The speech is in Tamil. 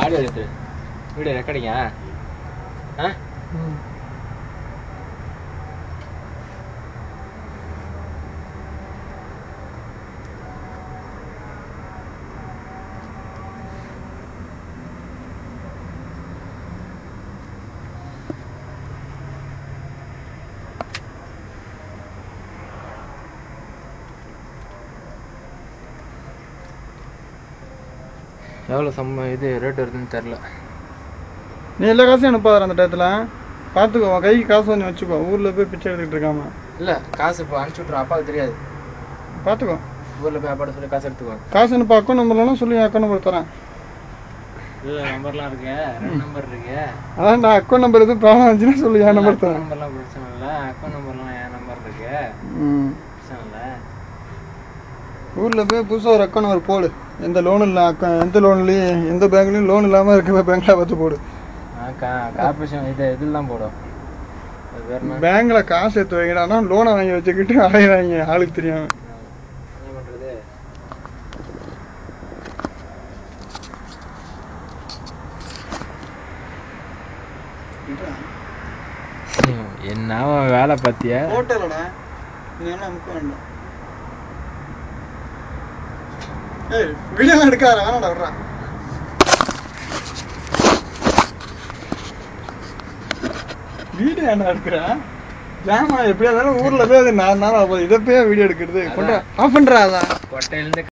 ஆடியோ எடுத்து வீடியோ ரெக்கார்டிங்கா? எவ்வளோ இது ரேட் வருதுன்னு தெரில. நீ எல்லா காசும் அனுப்பாத அந்த டயத்தில் பார்த்துக்கோ. கைக்கு காசு கொஞ்சம் வச்சுக்கோ. ஊரில் போய் பிச்சை எடுத்துக்கிட்டு இருக்காம. இல்லை காசு இப்போ அனுப்பிச்சி விட்ருவோம். அப்பாவுக்கு தெரியாது. பார்த்துக்கோ. ஊரில் போய் அப்பாட்ட சொல்லி காசு எடுத்துக்கோ. காசு அனுப்ப அக்கௌண்ட் நம்பர்லாம் சொல்லி அக்கௌண்ட் நம்பர் தரேன். இல்லை நம்பர்லாம் இருக்கு, 2 நம்பர் இருக்கு. அதான் நான் அக்கௌண்ட் நம்பர் எதுவும் ப்ராப்ளம் இருந்துச்சுன்னா சொல்லி என் நம்பர் தரேன். நம்பர்லாம் பிரச்சனை இல்லை. அக்கௌண்ட் நம்பர்லாம் என் நம்பர் இருக்கு. பிரச்சனை இல்லை. ஊரில் போய் புதுசாக ஒரு அக்கௌண்ட் நம்பர் போடு. எந்த லோனும் இல்லை, எந்த லோன்லையும் எந்த பேங்க்லையும் லோன் இல்லாமல் இருக்க பேங்க்கில் பார்த்து போடு. கார்பரேஷன் இதில் தான் போடும். பேங்க்கில் காசு எடுத்து வைக்கிறான்னா லோனை வாங்கி வச்சுக்கிட்டு அலையிறாங்க ஆளுக்கு தெரியாம. என்ன பண்ணுறது? என்ன வேலை பார்த்தியா? ஹோட்டலோட நீ என்ன அமுக்க வேண்டாம். ஏய் வீடியோலாம் எடுக்காத, வேணாடா விட்றா. வீடியோ என்ன எடுக்கிற? ஜாமா எப்படியா இருந்தாலும் ஊரில் போய் அது 4 நாள் ஆகும். இதை போய் வீடியோ எடுக்கிறது. கொண்டா ஆஃப் பண்ணுறா. அதான் கொட்டையிலேருந்து